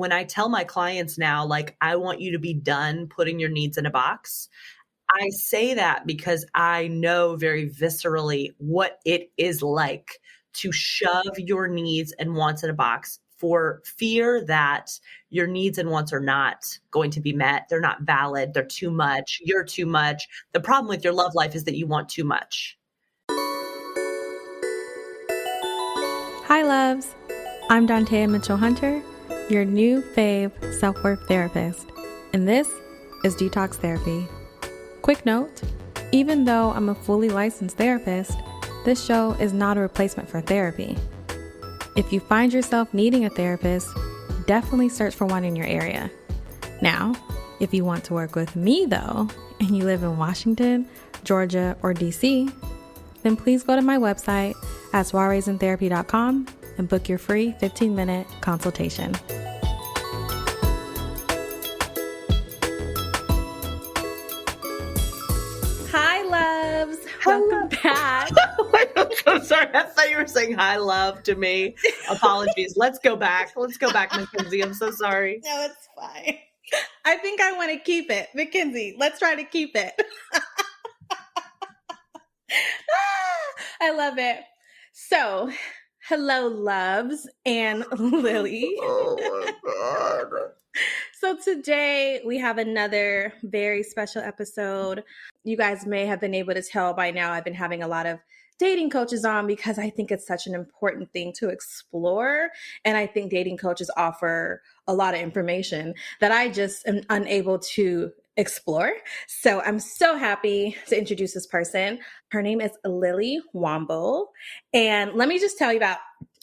when I tell my clients now, like, I want you to be done putting your needs in a box, I say that because I know very viscerally what it is like to shove your needs and wants in a box for fear that your needs and wants are not going to be met. They're not valid. They're too much. You're too much. The problem with your love life is that you want too much. Hi, loves. I'm Dantea Mitchell-Hunter, your new fave self-worth therapist, and this is Detox Therapy. Quick note, even though I'm a fully licensed therapist, this show is not a replacement for therapy. If you find yourself needing a therapist, definitely search for one in your area. Now, if you want to work with me though, and you live in Washington, Georgia, or DC, then please go to my website at soireesintherapy.com and book your free 15-minute consultation. Hi, loves. Welcome back. I'm sorry. I thought you were saying hi, love, to me. Apologies. Let's go back. Mackenzie. I'm so sorry. No, it's fine. I think I want to keep it. Mackenzie, let's try to keep it. I love it. So, hello, loves and Lily. Oh, my God. So today we have another very special episode. You guys may have been able to tell by now I've been having a lot of dating coaches on because I think it's such an important thing to explore. And I think dating coaches offer a lot of information that I just am unable to explore. So I'm so happy to introduce this person. Her name is Lily Womble. And let me just tell you about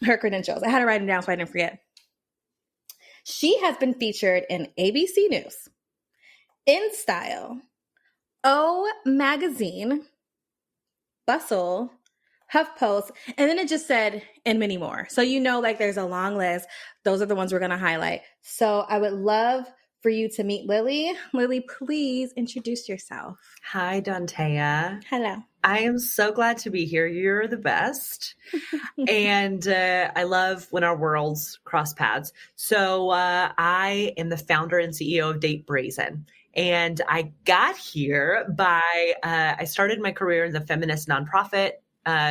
her credentials. I had to write them down so I didn't forget. She has been featured in ABC News, InStyle, O Magazine, Bustle, HuffPost, and then it just said, and many more. So you know, like there's a long list. Those are the ones we're going to highlight. So I would love for you to meet Lily. Lily, please introduce yourself. Hi, Dantea. Hello. I am so glad to be here. You're the best. And I love when our worlds cross paths. So I am the founder and CEO of Date Brazen. And I got here by, I started my career in the feminist nonprofit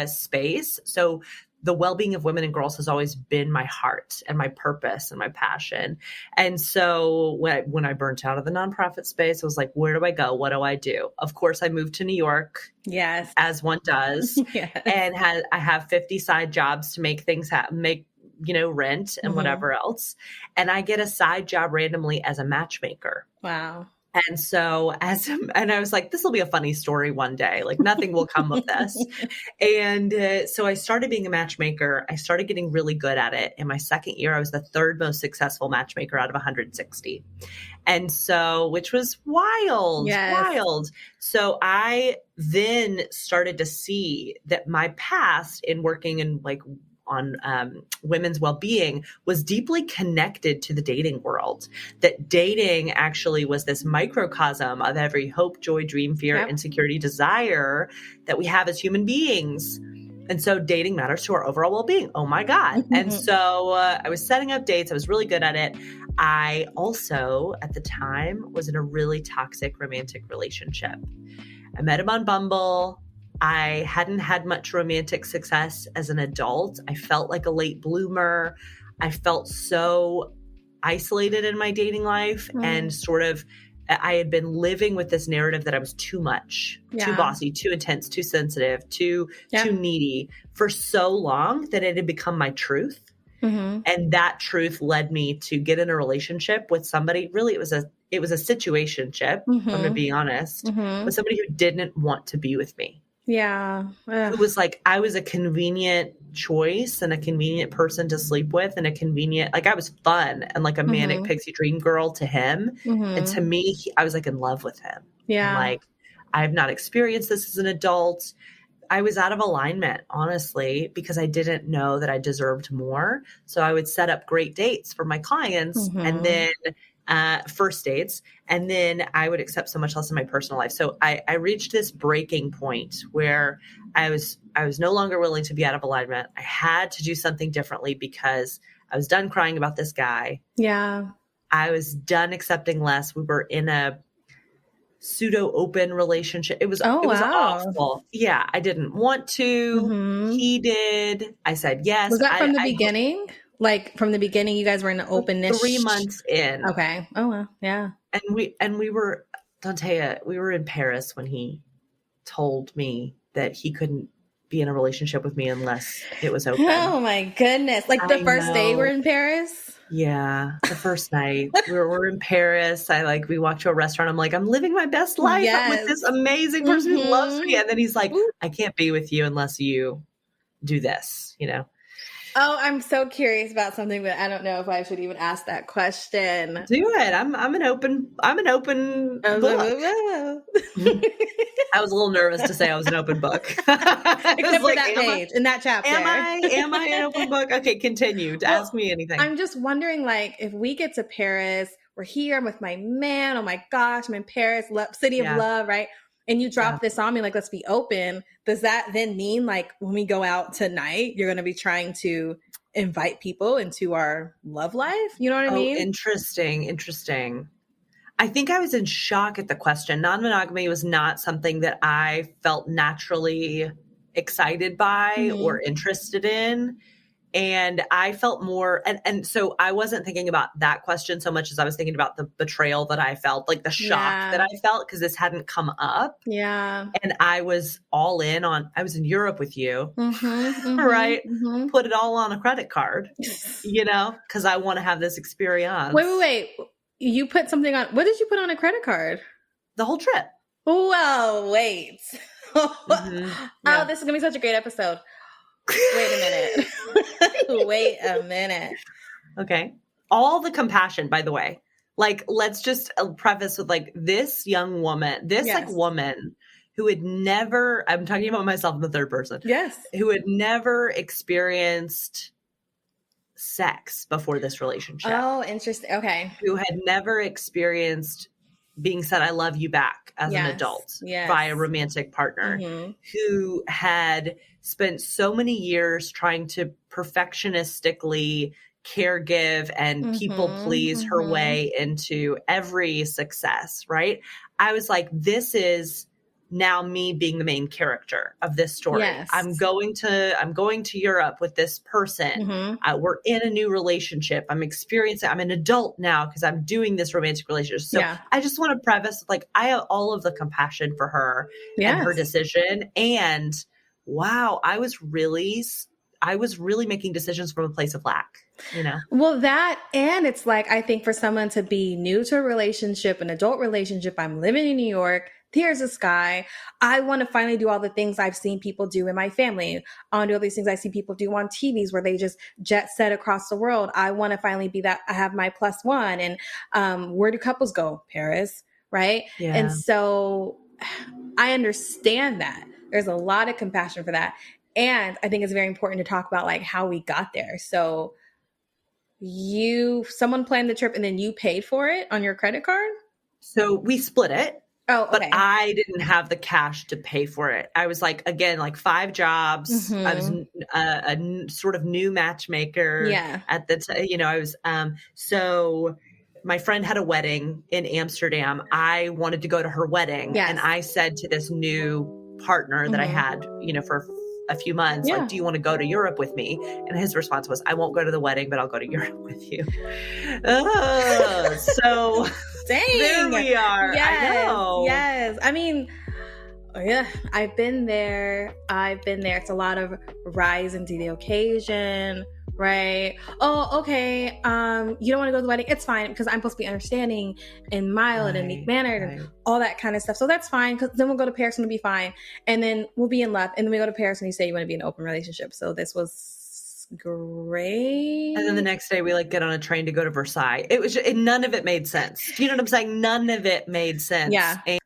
space. So the well-being of women and girls has always been my heart and my purpose and my passion. And so when I burnt out of the nonprofit space, I was like, where do I go? What do I do? Of course, I moved to New York. Yes. As one does. Yes. And I have 50 side jobs to make things happen, rent and whatever else. And I get a side job randomly as a matchmaker. Wow. And so and I was like, this will be a funny story one day, like nothing will come of this. And so I started being a matchmaker. I started getting really good at it. In my second year, I was the third most successful matchmaker out of 160. And so, which was wild, wild. So I then started to see that my past in working in on women's well-being was deeply connected to the dating world, that dating actually was this microcosm of every hope, joy, dream, fear, insecurity, desire that we have as human beings. And so dating matters to our overall well-being. Oh my God. And so I was setting up dates. I was really good at it. I also, at the time, was in a really toxic romantic relationship. I met him on Bumble. I hadn't had much romantic success as an adult. I felt like a late bloomer. I felt so isolated in my dating life and sort of, I had been living with this narrative that I was too much, too bossy, too intense, too sensitive, too needy for so long that it had become my truth. And that truth led me to get in a relationship with somebody. Really, it was a situationship, if I'm being honest, with somebody who didn't want to be with me. Yeah. It was like I was a convenient choice and a convenient person to sleep with and a convenient, like I was fun and like a manic pixie dream girl to him. And to me, I was like in love with him. Yeah. And like, I have not experienced this as an adult. I was out of alignment, honestly, because I didn't know that I deserved more. So I would set up great dates for my clients and then first dates, and then I would accept so much less in my personal life. So I reached this breaking point where I was no longer willing to be out of alignment. I had to do something differently because I was done crying about this guy. Yeah. I was done accepting less. We were in a pseudo open relationship. It was wow. awful. Yeah. I didn't want to. Mm-hmm. He did. I said yes. Was that from the beginning? Like from the beginning, you guys were in an openness. 3 months in. Okay. Oh well. Yeah. And we were, don't tell you, we were in Paris when he told me that he couldn't be in a relationship with me unless it was open. Oh my goodness. Like the first day we're in Paris? Yeah. The first night we're in Paris. We walked to a restaurant. I'm like, I'm living my best life. Yes. I'm with this amazing person who loves me. And then he's like, I can't be with you unless you do this, you know? Oh, I'm so curious about something, but I don't know if I should even ask that question. Do it. I'm an open book. I was a little nervous to say I was an open book. Except for that page in that chapter. Am I an open book? Okay, continue to ask me anything. I'm just wondering, like, if we get to Paris, we're here, I'm with my man. Oh my gosh, I'm in Paris, city of love, right? And you drop this on me, like, let's be open. Does that then mean, like, when we go out tonight, you're going to be trying to invite people into our love life? You know what I mean? Interesting. I think I was in shock at the question. Non-monogamy was not something that I felt naturally excited by or interested in. And I felt more, and so I wasn't thinking about that question so much as I was thinking about the betrayal that I felt, like the shock that I felt, because this hadn't come up. Yeah. And I was all in on, I was in Europe with you, right? Put it all on a credit card, you know, because I want to have this experience. Wait. You put something on, what did you put on a credit card? The whole trip. Well, wait. Oh, this is going to be such a great episode. Wait a minute. Okay. All the compassion, by the way. Like, let's just preface with, like, this young woman, woman who had never, I'm talking about myself in the third person. Yes. Who had never experienced sex before this relationship. Oh, interesting. Okay. Who had never experienced being said, I love you back as an adult by a romantic partner, who had spent so many years trying to perfectionistically caregive and people please her way into every success, right? I was like, this is now me being the main character of this story. Yes. I'm going to Europe with this person. We're in a new relationship. I'm an adult now because I'm doing this romantic relationship. So I just want to preface, like, I have all of the compassion for her and her decision. And wow, I was really making decisions from a place of lack, you know? Well, that, and it's like, I think for someone to be new to a relationship, an adult relationship, I'm living in New York, here's this guy, I want to finally do all the things I've seen people do in my family. I want to do all these things I see people do on TVs where they just jet set across the world. I want to finally be that. I have my plus one. And where do couples go? Paris, right? Yeah. And so I understand that. There's a lot of compassion for that. And I think it's very important to talk about, like, how we got there. So someone planned the trip and then you paid for it on your credit card? So we split it. Oh, okay. But I didn't have the cash to pay for it. I was like, again, like 5 jobs. I was a sort of new matchmaker at the time. You know, I was, so my friend had a wedding in Amsterdam. I wanted to go to her wedding. And I said to this new partner that I had, you know, for a few months, like, do you want to go to Europe with me? And his response was, I won't go to the wedding, but I'll go to Europe with you. So dang, there we are. Yes, I know. Yes. I mean, I've been there. It's a lot of rising to the occasion, right? Oh, okay. You don't want to go to the wedding. It's fine because I'm supposed to be understanding and mild and meek-mannered and all that kind of stuff. So that's fine, because then we'll go to Paris and it'll be fine. And then we'll be in love. And then we go to Paris and you say you want to be in an open relationship. So this was great. And then the next day we, like, get on a train to go to Versailles. It was none of it made sense. Do you know what I'm saying? None of it made sense. Yeah. And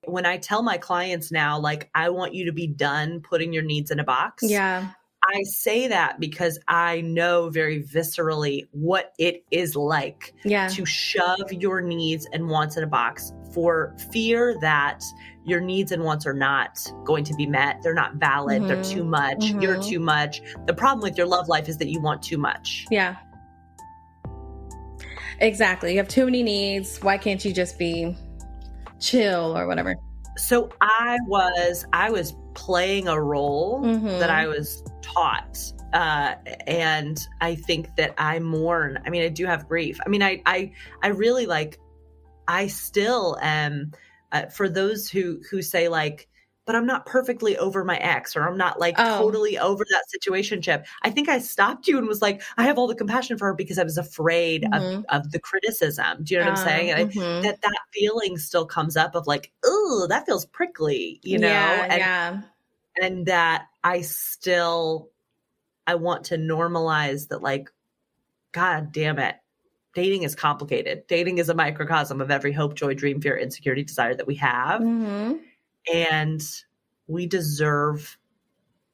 when I tell my clients now, like, I want you to be done putting your needs in a box. Yeah. I say that because I know very viscerally what it is like to shove your needs and wants in a box for fear that your needs and wants are not going to be met. They're not valid. They're too much. You're too much. The problem with your love life is that you want too much. Yeah. Exactly. You have too many needs. Why can't you just be chill or whatever? So I was playing a role that I was taught. And I think that I mourn. I mean, I do have grief. I mean, I really I still am, for those who say like, but I'm not perfectly over my ex, or I'm not like totally over that situationship. I think I stopped you and was like, I have all the compassion for her because I was afraid of the criticism. Do you know what I'm saying? And that feeling still comes up of like, oh, that feels prickly, you know? And that I want to normalize that, like, God damn it. Dating is complicated. Dating is a microcosm of every hope, joy, dream, fear, insecurity, desire that we have. And we deserve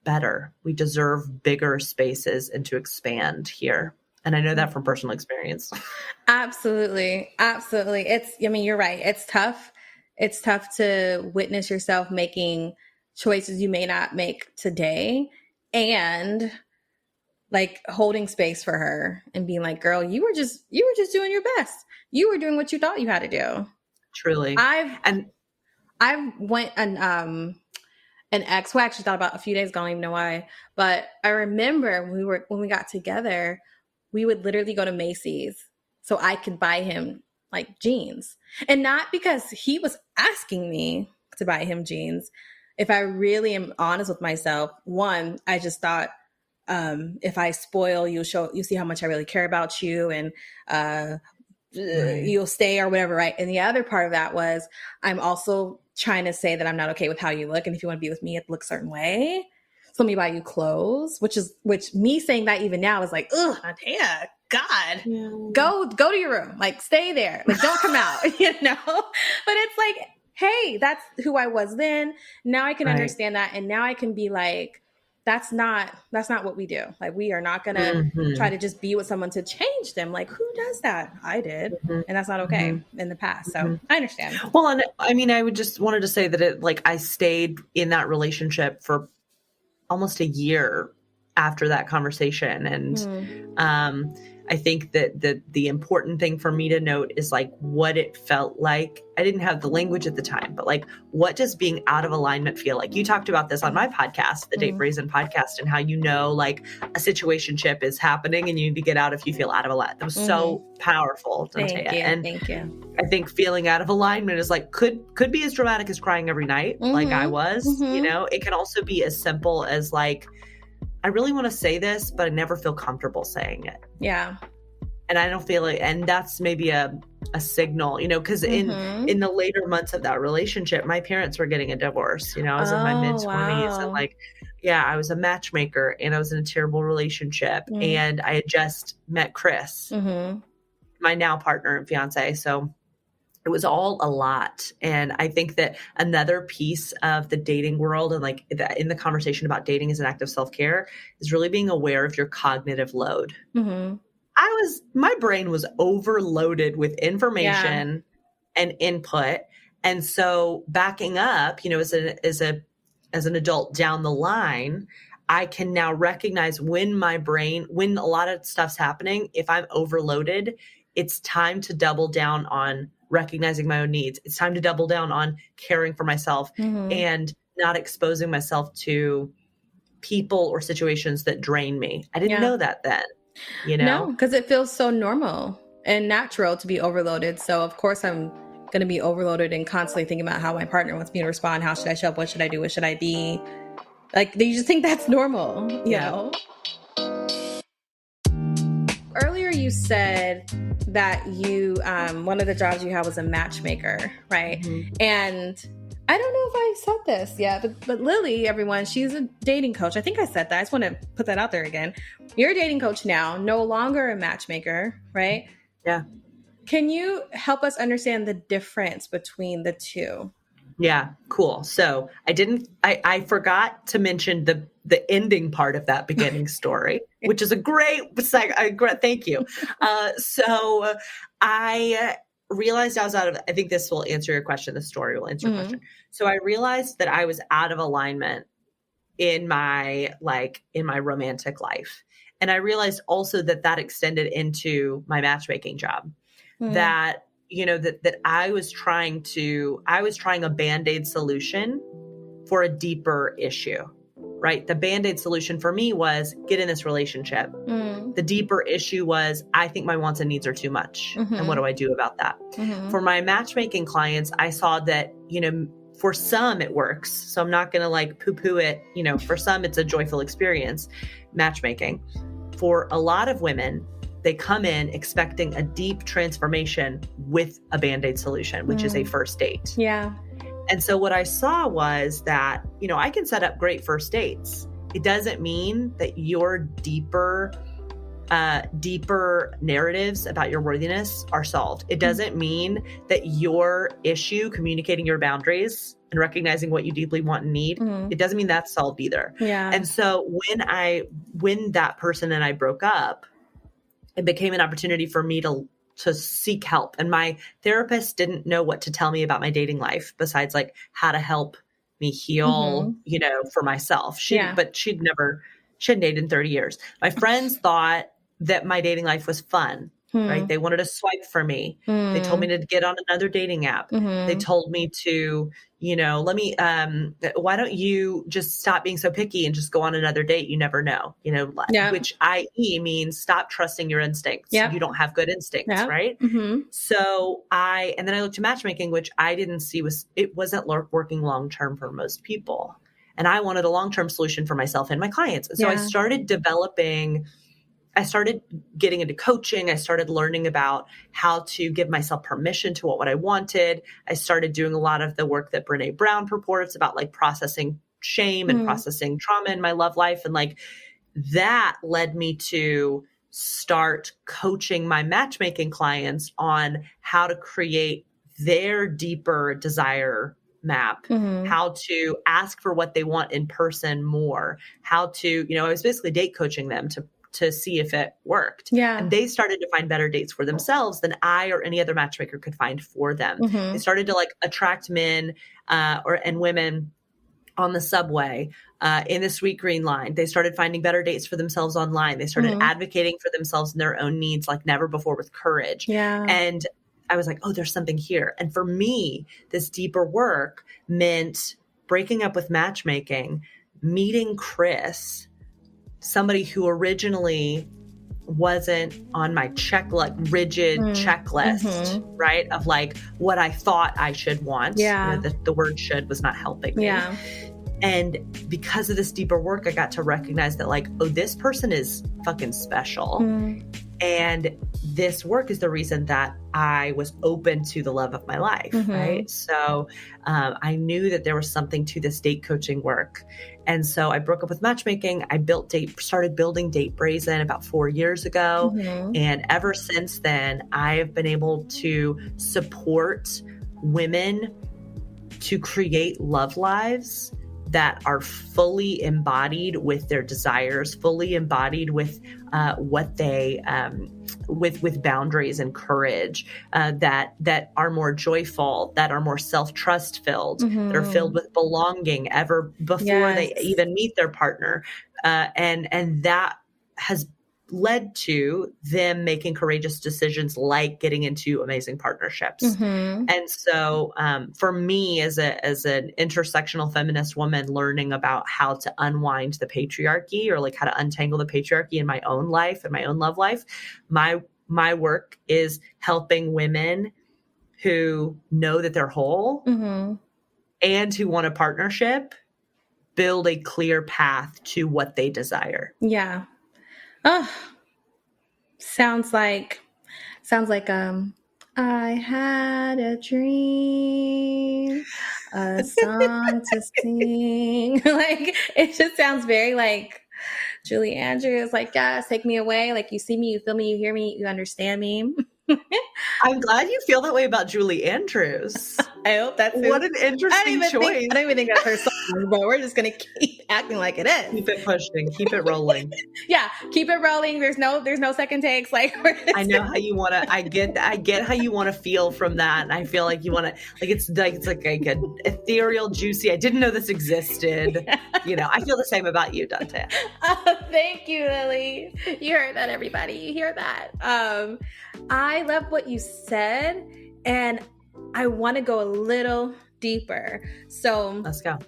better. We deserve bigger spaces and to expand here. And I know that from personal experience. Absolutely. Absolutely. You're right. It's tough. It's tough to witness yourself making choices you may not make today, and like holding space for her and being like, girl, you were just doing your best. You were doing what you thought you had to do. Truly. I went an ex who I actually thought about a few days ago. I don't even know why, but I remember when we got together, we would literally go to Macy's so I could buy him like jeans, and not because he was asking me to buy him jeans. If I really am honest with myself, one, I just thought, if I spoil, you'll see how much I really care about you, and you'll stay or whatever, right? And the other part of that was, I'm also trying to say that I'm not okay with how you look, and if you want to be with me, you have to look a certain way. So let me buy you clothes, which me saying that even now is like, ugh, yeah, God, go to your room, like stay there, like don't come out, you know. But it's like, hey, that's who I was then. Now I can understand that, and now I can be like, that's not what we do. Like, we are not going to try to just be with someone to change them. Like, who does that? I did. And that's not okay in the past. So I understand. Well, and I mean, I would just wanted to say that I stayed in that relationship for almost a year after that conversation. And, I think that the important thing for me to note is like what it felt like. I didn't have the language at the time, but like, what does being out of alignment feel like? You talked about this on my podcast, the Date Brazen podcast, and how, you know, like a situationship is happening and you need to get out if you feel out of alignment. That was so powerful. Thank you. I think feeling out of alignment is like, could be as dramatic as crying every night, like I was, you know. It can also be as simple as like, I really want to say this, but I never feel comfortable saying it. Yeah. And I don't feel like, and that's maybe a signal, you know, because in the later months of that relationship, my parents were getting a divorce. You know, I was in my mid 20s and like, I was a matchmaker and I was in a terrible relationship, and I had just met Chris, my now partner and fiance. So it was all a lot. And I think that another piece of the dating world, and like in the conversation about dating as an act of self-care, is really being aware of your cognitive load. My brain was overloaded with information and input. And so backing up, you know, as an adult down the line, I can now recognize when a lot of stuff's happening, if I'm overloaded, it's time to double down on recognizing my own needs. It's time to double down on caring for myself and not exposing myself to people or situations that drain me. I didn't know that then, you know? No, because it feels so normal and natural to be overloaded. So of course I'm going to be overloaded and constantly thinking about how my partner wants me to respond. How should I show up? What should I do? What should I be? Like, you just think that's normal, you know? Earlier you said that you, one of the jobs you had was a matchmaker, right? And I don't know if I said this yet, but Lily, everyone, she's a dating coach. I think I said that. I just want to put that out there again. You're a dating coach now, no longer a matchmaker, right? Yeah. Can you help us understand the difference between the two? Yeah, cool. So I forgot to mention the ending part of that beginning story, which is a great thank you. So I realized I was I think this will answer your question. The story will answer your question. So I realized that I was out of alignment in my romantic life. And I realized also that extended into my matchmaking job. That that I was trying a Band-Aid solution for a deeper issue, right? The Band-Aid solution for me was get in this relationship. The deeper issue was, I think my wants and needs are too much. And what do I do about that? For my matchmaking clients, I saw that, for some it works. So I'm not going to poo-poo it. For some it's a joyful experience, matchmaking. For a lot of women, they come in expecting a deep transformation with a Band-Aid solution, which is a first date. Yeah. And so what I saw was that, I can set up great first dates. It doesn't mean that your deeper narratives about your worthiness are solved. It doesn't mean that your issue, communicating your boundaries and recognizing what you deeply want and need, it doesn't mean that's solved either. Yeah. And so when that person and I broke up, it became an opportunity for me to seek help. And my therapist didn't know what to tell me about my dating life besides how to help me heal, for myself. But she hadn't dated in 30 years. My friends thought that my dating life was fun, right? They wanted to swipe for me. They told me to get on another dating app. They told me to, why don't you just stop being so picky and just go on another date? You never know, which i.e. means stop trusting your instincts. You don't have good instincts, right? So and then I looked to matchmaking, which I didn't see wasn't working long-term for most people. And I wanted a long-term solution for myself and my clients. And so I started getting into coaching. I started learning about how to give myself permission to what I wanted. I started doing a lot of the work that Brene Brown purports about, processing shame and processing trauma in my love life. And that led me to start coaching my matchmaking clients on how to create their deeper desire map, how to ask for what they want in person more, how to, I was basically date coaching them to see if it worked. Yeah. And they started to find better dates for themselves than I or any other matchmaker could find for them. They started to attract men and women on the subway, in the Sweet Green Line. They started finding better dates for themselves online. They started advocating for themselves and their own needs like never before with courage. Yeah. And I was like, oh, there's something here. And for me, this deeper work meant breaking up with matchmaking, meeting Chris, somebody who originally wasn't on my rigid checklist, right? Of what I thought I should want. Yeah. The word should was not helping me. Yeah. And because of this deeper work, I got to recognize that oh, this person is fucking special. And this work is the reason that I was open to the love of my life, right? So I knew that there was something to this date coaching work. And so I broke up with matchmaking. I started building Date Brazen about 4 years ago. And ever since then, I have been able to support women to create love lives that are fully embodied with their desires, fully embodied with what they, with boundaries and courage, that are more joyful, that are more self-trust filled, that are filled with belonging ever before they even meet their partner. And that has led to them making courageous decisions like getting into amazing partnerships. And so for me as an intersectional feminist woman, learning about how to unwind the patriarchy or how to untangle the patriarchy in my own life and my own love life, my work is helping women who know that they're whole and who want a partnership build a clear path to what they desire. Yeah. Oh, sounds like I had a dream, a song to sing. It just sounds very Julie Andrews, yes, take me away. You see me, you feel me, you hear me, you understand me. I'm glad you feel that way about Julie Andrews. I hope that's What an interesting choice. I don't even think that's her song, but we're just going to keep acting like it is. Keep it pushing. Keep it rolling. Yeah, keep it rolling. There's no second takes. Like I know how you want to. I get how you want to feel from that. And I feel like you want to. Like it's like an ethereal, juicy. I didn't know this existed. You know, I feel the same about you, Dante. Oh, thank you, Lily. You heard that, everybody. You hear that? I love what you said, and I want to go a little deeper. So Let's go.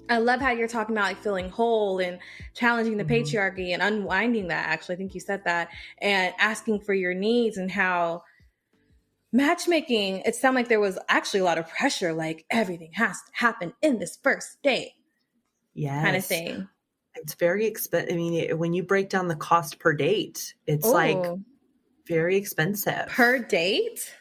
I love how you're talking about like feeling whole and challenging the Mhm. patriarchy and unwinding that. Actually, I think you said that, and asking for your needs, and how matchmaking, it sounded like there was actually a lot of pressure, like everything has to happen in this first date. Yes. Kind of thing. It's very expensive. I mean, when you break down the cost per date, it's Ooh. like very expensive. Per date?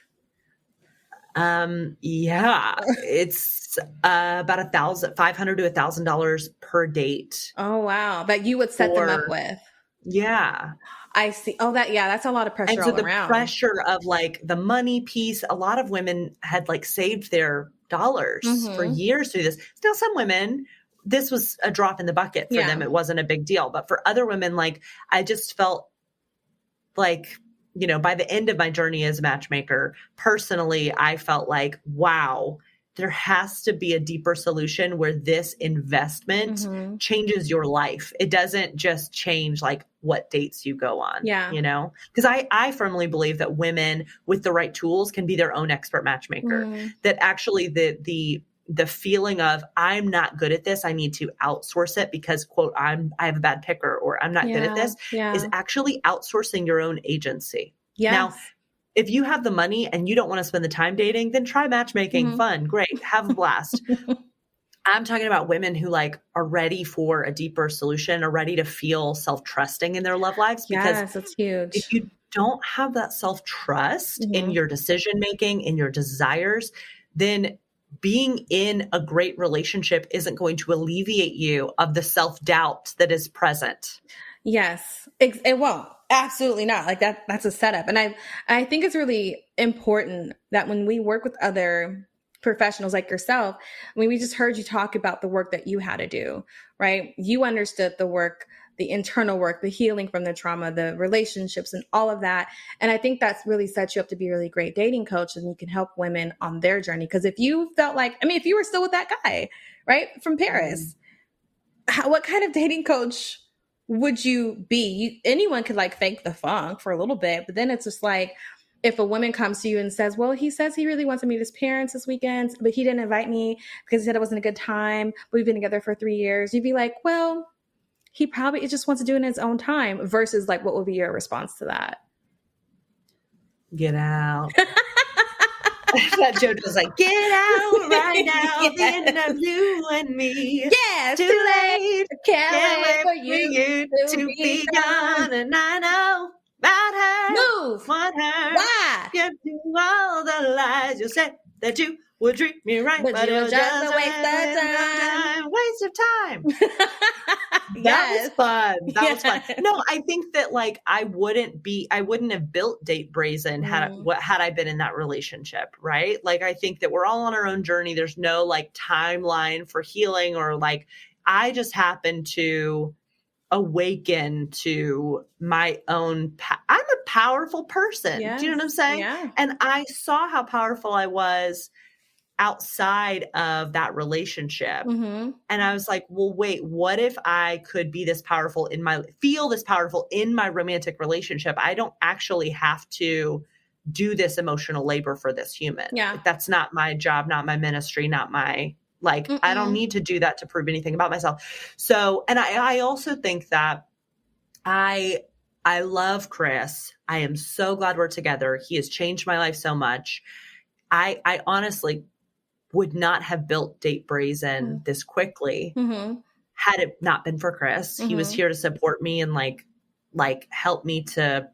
Yeah, it's about $500 to $1,000 per date. Oh, wow. That you would set them up with. Yeah. I see. Oh, that's a lot of pressure And so all the around. pressure of like the money piece, a lot of women had like saved their dollars for years to do this. Now, some women, this was a drop in the bucket for them. It wasn't a big deal. But for other women, like I just felt like, you know, by the end of my journey as a matchmaker, personally, I felt like, wow, there has to be a deeper solution where this investment changes your life. It doesn't just change like what dates you go on, you know, because I firmly believe that women with the right tools can be their own expert matchmaker, that actually the feeling of I'm not good at this, I need to outsource it because quote, I have a bad picker or I'm not good at this is actually outsourcing your own agency. Yes. Now, if you have the money and you don't want to spend the time dating, then try matchmaking. Fun, great, have a blast. I'm talking about women who like are ready for a deeper solution, are ready to feel self-trusting in their love lives. Because that's huge. if you don't have that self-trust in your decision-making, in your desires, then being in a great relationship isn't going to alleviate you of the self-doubt that is present. Yes, it won't. Absolutely not. Like that's a setup. And I think it's really important that when we work with other professionals like yourself, I mean, we just heard you talk about the work that you had to do, right? You understood the work, the internal work, the healing from the trauma, the relationships and all of that. And I think that's really set you up to be a really great dating coach, and you can help women on their journey. Because if you felt like, I mean, if you were still with that guy, right, from Paris, what kind of dating coach would you be? Anyone could like fake the funk for a little bit, but then it's just like, if a woman comes to you and says, well, he says he really wants to meet his parents this weekend, but he didn't invite me because he said it wasn't a good time. We've been together for 3 years. You'd be like, well, he probably just wants to do it in his own time, versus like, what would be your response to that? Get out. That joke was like, get out right now, the end of you and me. Yeah, too late. Can't wait for you to be gone. And I know about her. Move. Want her. Why? You do all the lies you said that you would treat me right, but it was just a waste of time. That was fun. That was fun. No, I think that like I wouldn't have built Date Brazen had I been in that relationship, right? Like I think that we're all on our own journey. There's no like timeline for healing, or like I just happened to awaken to my own I'm a powerful person. Yes. Do you know what I'm saying? Yeah. And I saw how powerful I was outside of that relationship. And I was like, well, wait, what if I could be this powerful feel this powerful in my romantic relationship? I don't actually have to do this emotional labor for this human. Yeah. Like, that's not my job, not my ministry, not my, like, I don't need to do that to prove anything about myself. So, and I also think that I love Chris. I am so glad we're together. He has changed my life so much. I honestly would not have built Date Brazen this quickly had it not been for Chris. He was here to support me and like help me to,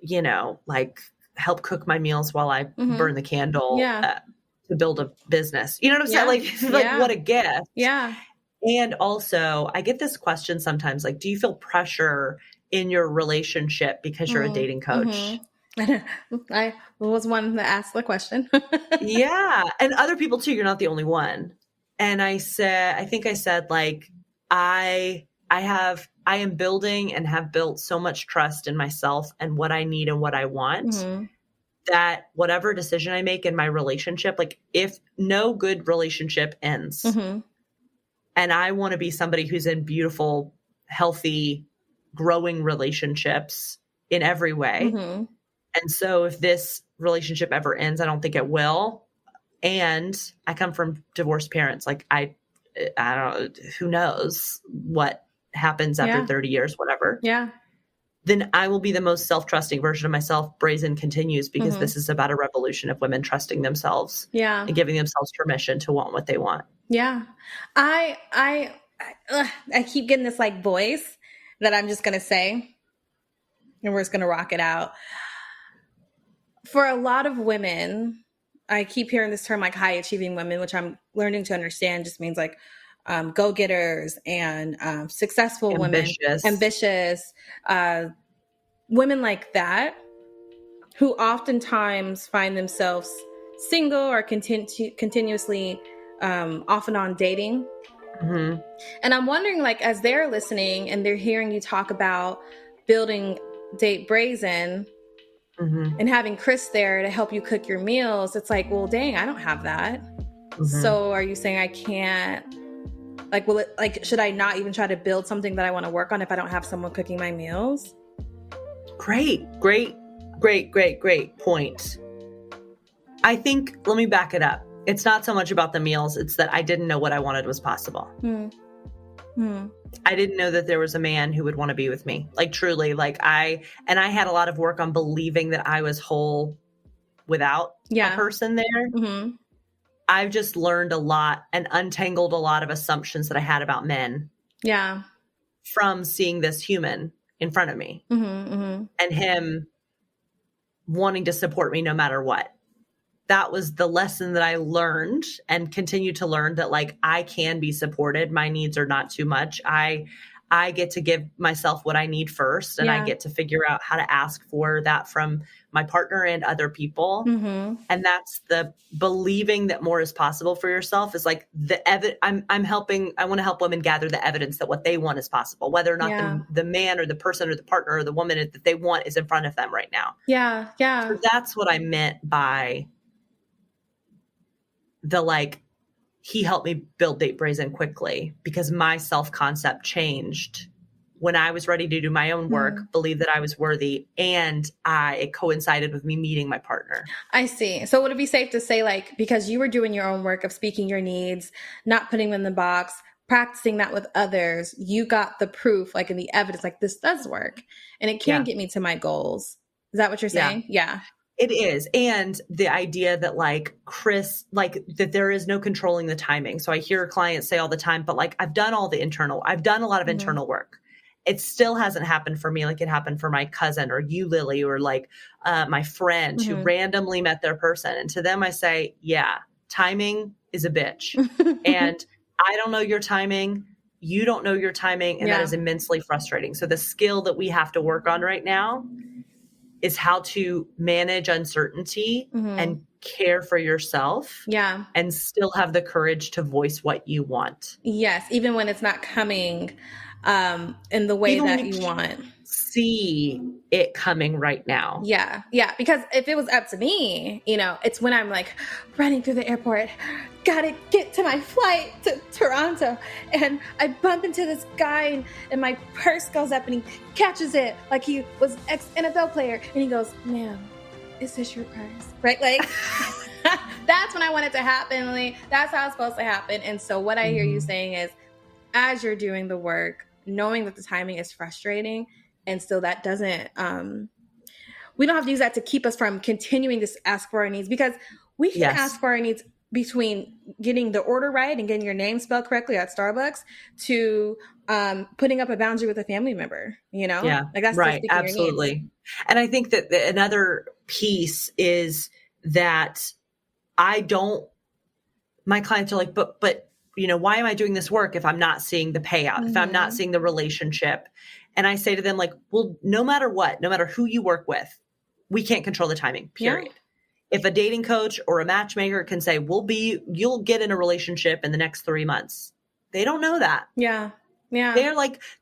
you know, like help cook my meals while I burn the candle to build a business. You know what I'm saying? Like what a gift. Yeah. And also I get this question sometimes, like, do you feel pressure in your relationship because you're a dating coach? I was one that asked the question. Yeah. And other people too. You're not the only one. And I think I said like, I am building and have built so much trust in myself and what I need and what I want Mm-hmm. that whatever decision I make in my relationship, like if no good relationship ends Mm-hmm. and I want to be somebody who's in beautiful, healthy, growing relationships in every way. Mm-hmm. And so if this relationship ever ends, I don't think it will. And I come from divorced parents. Like I don't, who knows what happens after Yeah. 30 years, whatever. Yeah. Then I will be the most self-trusting version of myself. Brazen continues because Mm-hmm. this is about a revolution of women trusting themselves Yeah. and giving themselves permission to want what they want. Yeah. I keep getting this like voice that I'm just going to say, and we're just going to rock it out. For a lot of women, I keep hearing this term like high achieving women, which I'm learning to understand just means like go-getters and successful women, ambitious, women like that who oftentimes find themselves single or continuously off and on dating. Mm-hmm. And I'm wondering, like, as they're listening and they're hearing you talk about building Date Brazen, Mm-hmm. and having Chris there to help you cook your meals, it's like, well, dang, I don't have that. Mm-hmm. So are you saying I can't, like, should I not even try to build something that I want to work on if I don't have someone cooking my meals? Great point. I think, let me back it up. It's not so much about the meals. It's that I didn't know what I wanted was possible. I didn't know that there was a man who would want to be with me. Like truly, like I had a lot of work on believing that I was whole without a person there. Mm-hmm. I've just learned a lot and untangled a lot of assumptions that I had about men. Yeah. From seeing this human in front of me and him wanting to support me no matter what. That was the lesson that I learned and continue to learn, that like I can be supported. My needs are not too much. I get to give myself what I need first, and I get to figure out how to ask for that from my partner and other people. Mm-hmm. And that's the believing that more is possible for yourself is like I'm helping. I want to help women gather the evidence that what they want is possible, whether or not the man or the person or the partner or the woman that they want is in front of them right now. Yeah. Yeah. So that's what I meant by the like, he helped me build Date Brazen quickly because my self-concept changed when I was ready to do my own work, believe that I was worthy, and it coincided with me meeting my partner. I see. So would it be safe to say, like, because you were doing your own work of speaking your needs, not putting them in the box, practicing that with others, you got the proof, like in the evidence, like this does work and it can get me to my goals. Is that what you're saying? Yeah. It is. And the idea that like Chris, like that there is no controlling the timing. So I hear clients say all the time, but like I've done a lot of internal work. It still hasn't happened for me. Like it happened for my cousin or you, Lily, or like my friend who randomly met their person. And to them, I say, yeah, timing is a bitch. And I don't know your timing. You don't know your timing. And that is immensely frustrating. So the skill that we have to work on right now is how to manage uncertainty and care for yourself. Yeah. And still have the courage to voice what you want. Yes. Even when it's not coming in the way that you want. See it coming right now. Yeah. Yeah. Because if it was up to me, it's when I'm like running through the airport, gotta get to my flight to Toronto, and I bump into this guy and my purse goes up and he catches it like he was ex-NFL player and he goes, ma'am, is this your purse? Right? Like that's when I want it to happen. Like, that's how it's supposed to happen. And so what I hear you saying is, as you're doing the work, knowing that the timing is frustrating, and still that doesn't, we don't have to use that to keep us from continuing to ask for our needs, because we can ask for our needs between getting the order right and getting your name spelled correctly at Starbucks to putting up a boundary with a family member, Yeah, like that's right. Absolutely. And I think that another piece is that my clients are like, but, why am I doing this work if I'm not seeing the payout, if I'm not seeing the relationship? And I say to them like, well, no matter what, no matter who you work with, we can't control the timing, period. Yeah. If a dating coach or a matchmaker can say, you'll get in a relationship in the next 3 months, they don't know that. Yeah. Yeah.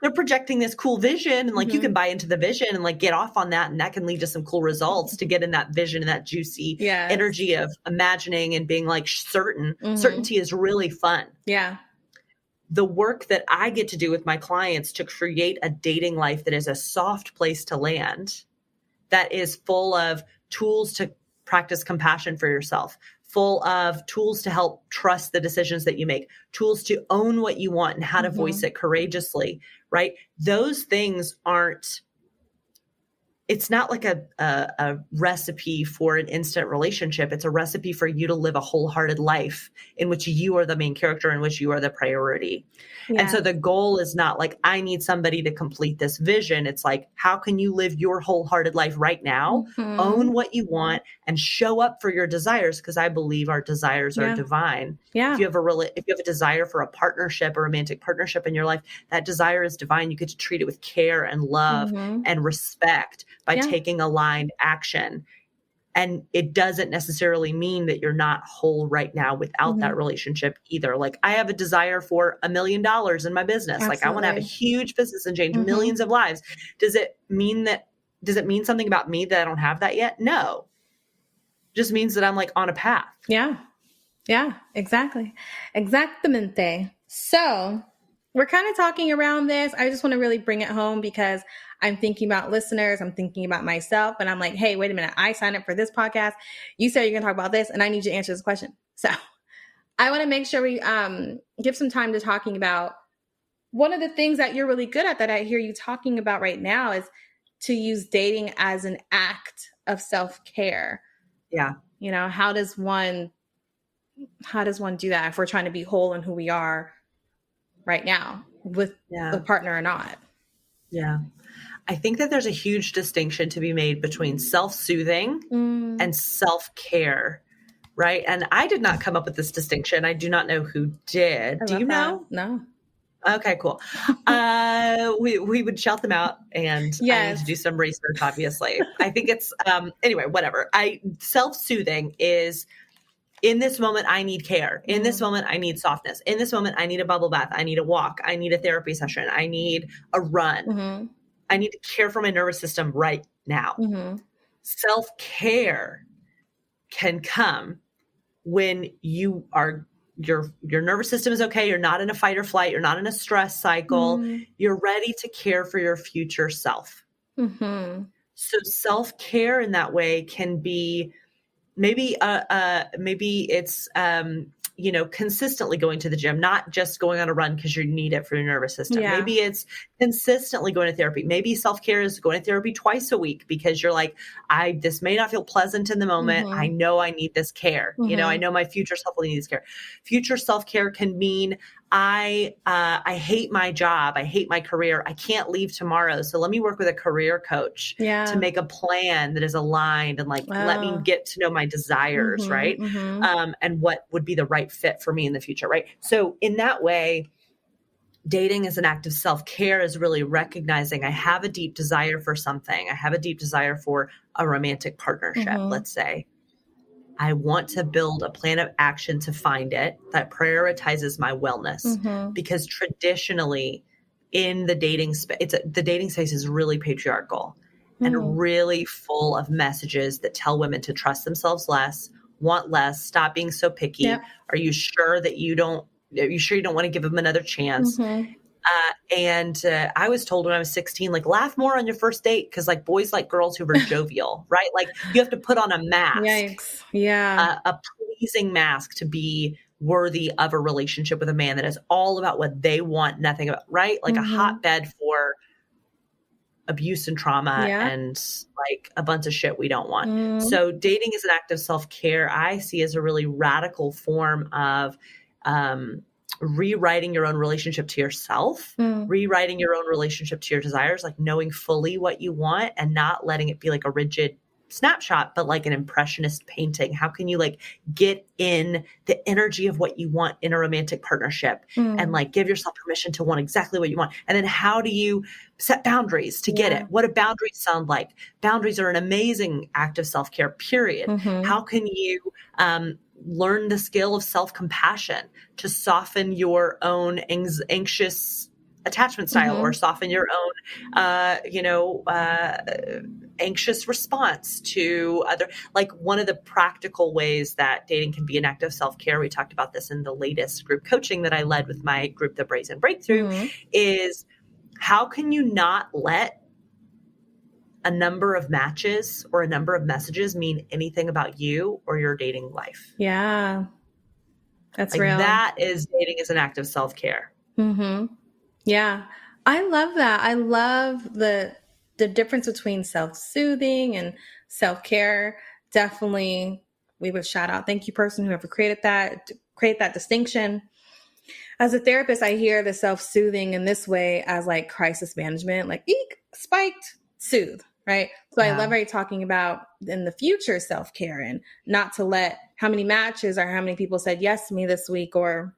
They're projecting this cool vision, and like you Mm-hmm. can buy into the vision and like get off on that, and that can lead to some cool results to get in that vision and that juicy Yes. energy of imagining and being like certain. Mm-hmm. Certainty is really fun. Yeah. The work that I get to do with my clients to create a dating life that is a soft place to land, that is full of tools to practice compassion for yourself, full of tools to help trust the decisions that you make, tools to own what you want and how to voice it courageously, right? Those things it's not like a recipe for an instant relationship. It's a recipe for you to live a wholehearted life in which you are the main character, in which you are the priority. Yeah. And so the goal is not like, I need somebody to complete this vision. It's like, how can you live your wholehearted life right now, own what you want, and show up for your desires? Because I believe our desires are divine. Yeah. If you have a desire for a partnership, a romantic partnership in your life, that desire is divine. You get to treat it with care and love and respect by taking aligned action. And it doesn't necessarily mean that you're not whole right now without that relationship either. Like, I have a desire for $1 million in my business. Absolutely. Like, I want to have a huge business and change millions of lives. Does it mean something about me that I don't have that yet? No. It just means that I'm like on a path. Yeah. Yeah, exactly. Exactamente. So we're kind of talking around this. I just want to really bring it home because I'm thinking about listeners. I'm thinking about myself. And I'm like, hey, wait a minute. I signed up for this podcast. You said you're going to talk about this, and I need you to answer this question. So I want to make sure we give some time to talking about one of the things that you're really good at that I hear you talking about right now is to use dating as an act of self-care. Yeah. You know, how does one do that if we're trying to be whole in who we are right now with a partner or not? Yeah. I think that there's a huge distinction to be made between self-soothing and self-care, right? And I did not come up with this distinction. I do not know who did. Do you know? No. Okay, cool. We would shout them out, and I need to do some research, obviously. I think it's, anyway, whatever. Self-soothing is, in this moment, I need care. In this moment, I need softness. In this moment, I need a bubble bath. I need a walk. I need a therapy session. I need a run. I need to care for my nervous system right now. Self-care can come when your nervous system is okay. You're not in a fight or flight. You're not in a stress cycle. You're ready to care for your future self. So self-care in that way can be maybe it's consistently going to the gym, not just going on a run because you need it for your nervous system. Yeah. Maybe it's consistently going to therapy. Maybe self-care is going to therapy twice a week because you're like, this may not feel pleasant in the moment. I know I need this care. I know my future self will need this care. Future self-care can mean I hate my job. I hate my career. I can't leave tomorrow. So let me work with a career coach to make a plan that is aligned and let me get to know my desires, right? And what would be the right fit for me in the future, right? So in that way, dating as an act of self-care is really recognizing I have a deep desire for something. I have a deep desire for a romantic partnership, let's say. I want to build a plan of action to find it that prioritizes my wellness because traditionally in the dating space, the dating space is really patriarchal and really full of messages that tell women to trust themselves less, want less, stop being so picky. Yep. Are you sure you don't want to give them another chance? And I was told when I was 16, laugh more on your first date because boys like girls who are jovial, right? You have to put on a mask. Yikes. Yeah. A pleasing mask to be worthy of a relationship with a man that is all about what they want, nothing about, right? A hotbed for abuse and trauma and a bunch of shit we don't want. So dating is an act of self-care I see as a really radical form of rewriting your own relationship to yourself, rewriting your own relationship to your desires, knowing fully what you want and not letting it be a rigid snapshot, but like an impressionist painting. How can you like get in the energy of what you want in a romantic partnership and like give yourself permission to want exactly what you want? And then how do you set boundaries to get it? What do boundaries sound like? Boundaries are an amazing act of self-care, period. How can you learn the skill of self-compassion to soften your own anxious attachment style or soften your own, anxious response to other, like one of the practical ways that dating can be an act of self-care. We talked about this in the latest group coaching that I led with my group, The Brazen Breakthrough, is how can you not let a number of matches or a number of messages mean anything about you or your dating life? Yeah. That's like real. That is dating as an act of self-care. Yeah. I love that. I love the difference between self-soothing and self-care. Definitely, we would shout out, thank you, person, whoever created that, to create that distinction. As a therapist, I hear the self-soothing in this way as like crisis management, like eek, spiked, soothe, right? So I love how you're talking about in the future self-care and not to let how many matches or how many people said yes to me this week, or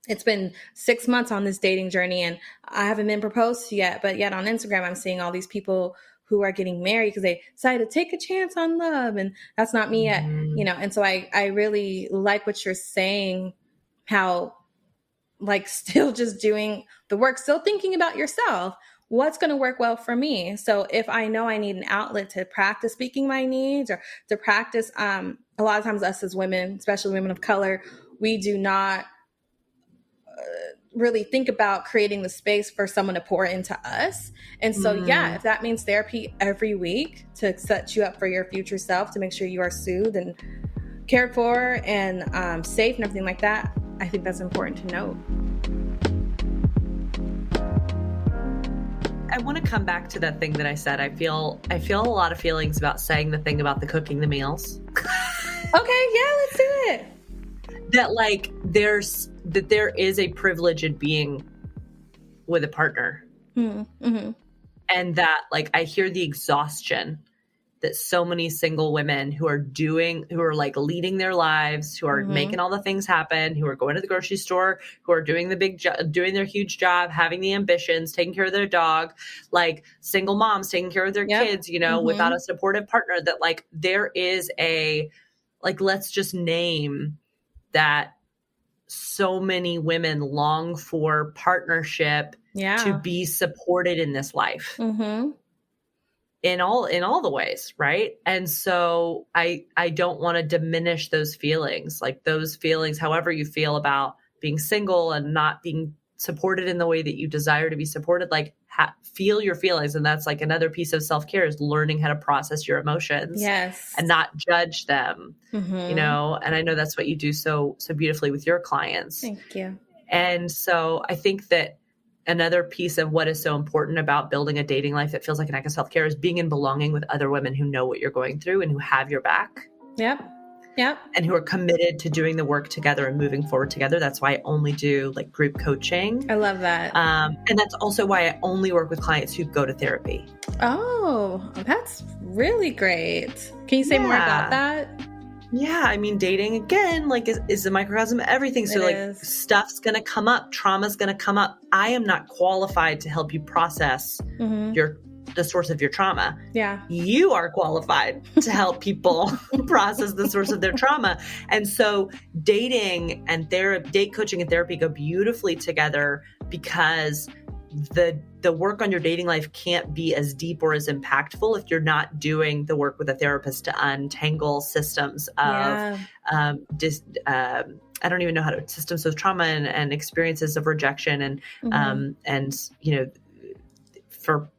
it's been 6 months on this dating journey and I haven't been proposed to yet, but yet on Instagram, I'm seeing all these people who are getting married because they decided to take a chance on love. And that's not me yet, And so I really like what you're saying, how like still just doing the work, still thinking about yourself. What's going to work well for me? So if I know I need an outlet to practice speaking my needs or to practice, a lot of times us as women, especially women of color, we do not really think about creating the space for someone to pour into us. And so, if that means therapy every week to set you up for your future self, to make sure you are soothed and cared for and safe and everything like that, I think that's important to note. I want to come back to that thing that I said. I feel a lot of feelings about saying the thing about the cooking the meals. Okay, yeah, let's do it. That like there is a privilege in being with a partner. And that like I hear the exhaustion that so many single women who are like leading their lives, who are making all the things happen, who are going to the grocery store, who are doing doing their huge job, having the ambitions, taking care of their dog, like single moms taking care of their kids, without a supportive partner, that like there is let's just name that so many women long for partnership to be supported in this life. In all the ways, right? And so I don't want to diminish those feelings, however you feel about being single and not being supported in the way that you desire to be supported, like feel your feelings. And that's like another piece of self-care, is learning how to process your emotions and not judge them, and I know that's what you do so beautifully with your clients. Thank you. And so I think that another piece of what is so important about building a dating life that feels like an act of self-care is being in belonging with other women who know what you're going through and who have your back. Yep. And who are committed to doing the work together and moving forward together. That's why I only do like group coaching. I love that. And that's also why I only work with clients who go to therapy. Oh, that's really great. Can you say more about that? Yeah, I mean, dating again, like is a microcosm of everything. So stuff's going to come up, trauma's going to come up. I am not qualified to help you process the source of your trauma. Yeah. You are qualified to help people process the source of their trauma. And so dating and date coaching and therapy go beautifully together, because the work on your dating life can't be as deep or as impactful if you're not doing the work with a therapist to untangle systems of I don't even know how to systems of trauma and experiences of rejection and for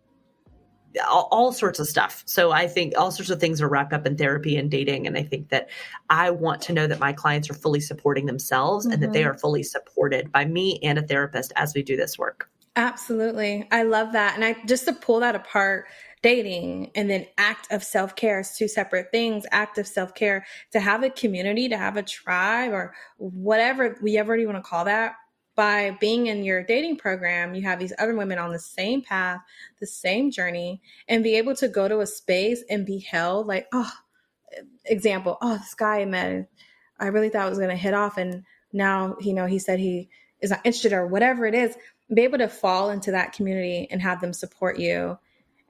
all sorts of stuff. So I think all sorts of things are wrapped up in therapy and dating. And I think that I want to know that my clients are fully supporting themselves and that they are fully supported by me and a therapist as we do this work. Absolutely. I love that. And just to pull that apart, dating and then act of self-care is two separate things. Act of self-care, to have a community, to have a tribe, or whatever we ever want to call that, by being in your dating program, you have these other women on the same path, the same journey, and be able to go to a space and be held like, oh, example, oh, this guy I met, I really thought was going to hit off. And now, he said he is not interested or whatever it is. Be able to fall into that community and have them support you.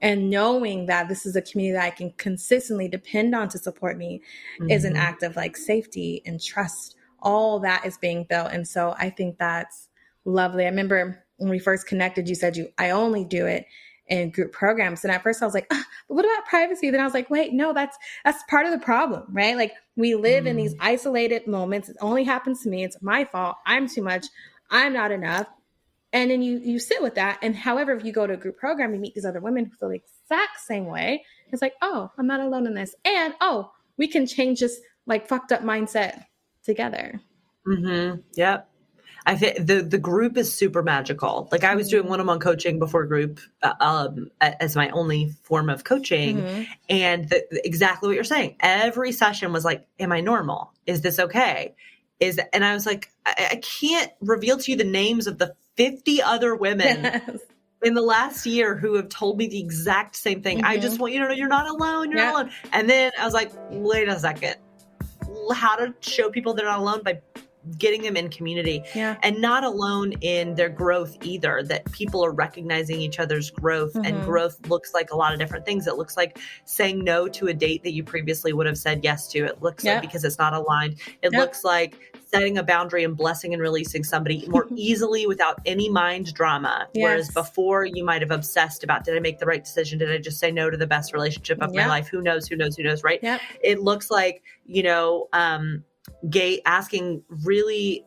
And knowing that this is a community that I can consistently depend on to support me is an act of like safety and trust. All that is being built. And so I think that's lovely. I remember when we first connected, you said I only do it in group programs. And at first I was like, but what about privacy? Then I was like, wait, no, that's part of the problem, right? Like we live in these isolated moments. It only happens to me. It's my fault. I'm too much. I'm not enough. And then you sit with that. And however, if you go to a group program, you meet these other women who feel the exact same way. It's like, oh, I'm not alone in this. And, oh, we can change this like fucked up mindset together. Yep. I think the group is super magical. Like I was doing one-on-one coaching before group as my only form of coaching. And exactly what you're saying. Every session was like, am I normal? Is this okay? And I was like, I can't reveal to you the names of the 50 other women in the last year who have told me the exact same thing. I just want you to know you're not alone. You're not alone. And then I was like, wait a second. How to show people they're not alone by getting them in community and not alone in their growth either, that people are recognizing each other's growth and growth looks like a lot of different things. It looks like saying no to a date that you previously would have said yes to. It looks like because it's not aligned. It looks like setting a boundary and blessing and releasing somebody more easily without any mind drama. Whereas before you might have obsessed about, did I make the right decision? Did I just say no to the best relationship of my life? Who knows, right? It looks like, asking really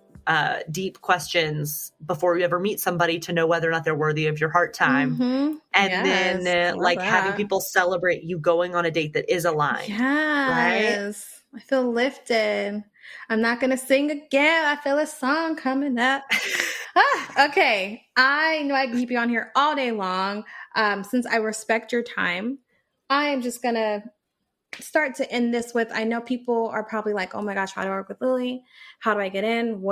deep questions before you ever meet somebody to know whether or not they're worthy of your heart time. And then having people celebrate you going on a date that is aligned. Right? I feel lifted. I'm not going to sing again. I feel a song coming up. Okay. I know I can keep you on here all day long. Since I respect your time, I am just going to start to end this with, I know people are probably like, oh my gosh, how do I work with Lily? How do I get in?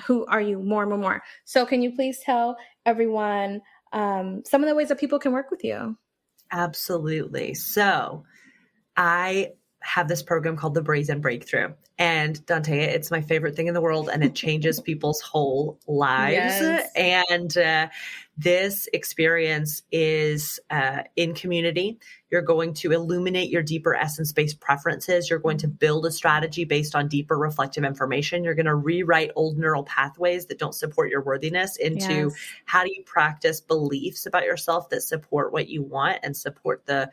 Who are you? More. So can you please tell everyone some of the ways that people can work with you? Absolutely. So I have this program called the Brazen Breakthrough. And Dante, it's my favorite thing in the world, and it changes people's whole lives. And this experience is in community. You're going to illuminate your deeper essence-based preferences. You're going to build a strategy based on deeper reflective information. You're going to rewrite old neural pathways that don't support your worthiness into how do you practice beliefs about yourself that support what you want and support the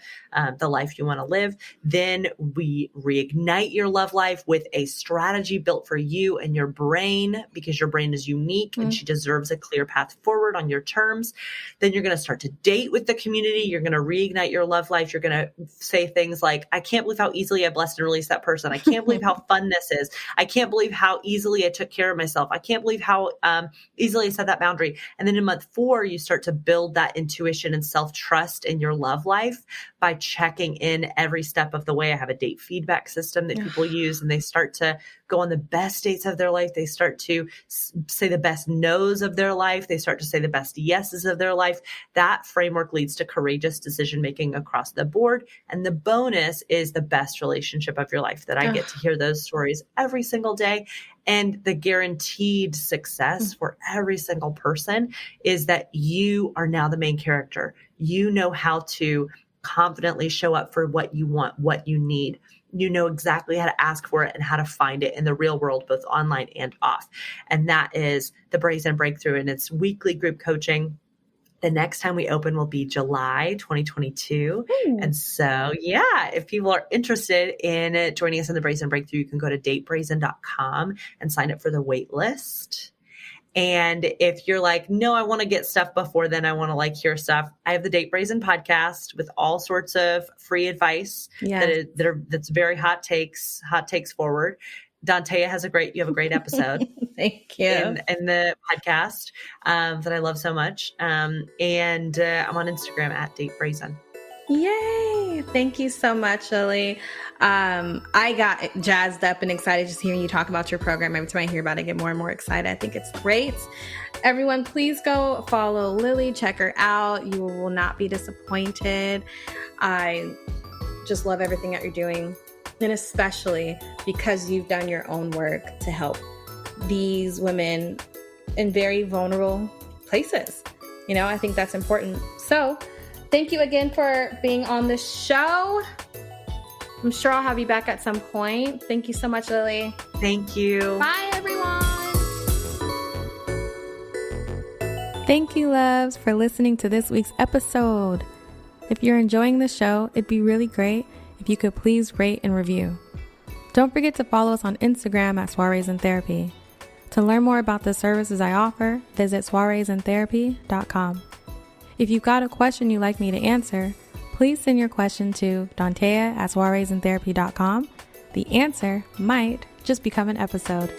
life you want to live. Then we reignite your love life with a strategy built for you and your brain, because your brain is unique and she deserves a clear path forward on your terms. Then you're going to start to date with the community. You're going to reignite your love life. You're going to say things like, I can't believe how easily I blessed and released that person. I can't believe how fun this is. I can't believe how easily I took care of myself. I can't believe how easily I set that boundary. And then in month 4, you start to build that intuition and self-trust in your love life by checking in every step of the way. I have a date feedback system that people use, and they start to go on the best dates of their life. They start to say the best no's of their life. They start to say the best yeses of their life. That framework leads to courageous decision-making across the board. And the bonus is the best relationship of your life, that I get to hear those stories every single day. And the guaranteed success for every single person is that you are now the main character. You know how to confidently show up for what you want, what you need. You know exactly how to ask for it and how to find it in the real world, both online and off. And that is the Brazen Breakthrough. And it's weekly group coaching. The next time we open will be July 2022. And so, if people are interested in joining us in the Brazen Breakthrough, you can go to datebrazen.com and sign up for the wait list. And if you're like, no, I want to get stuff before then, I want to hear stuff, I have the Date Brazen podcast with all sorts of free advice that's very hot takes forward. Dantea you have a great episode. Thank you. In the podcast that I love so much. And I'm on Instagram at Date Brazen. Yay. Thank you so much, Lily. I got jazzed up and excited just hearing you talk about your program. Every time I hear about it, I get more and more excited. I think it's great. Everyone, please go follow Lily. Check her out. You will not be disappointed. I just love everything that you're doing, and especially because you've done your own work to help these women in very vulnerable places. You know, I think that's important. So thank you again for being on the show. I'm sure I'll have you back at some point. Thank you so much, Lily. Thank you. Bye, everyone. Thank you, loves, for listening to this week's episode. If you're enjoying the show, it'd be really great if you could please rate and review. Don't forget to follow us on Instagram at Soirees in Therapy. To learn more about the services I offer, visit soireesintherapy.com. If you've got a question you'd like me to answer, please send your question to Dantea@soireesintherapy.com. The answer might just become an episode.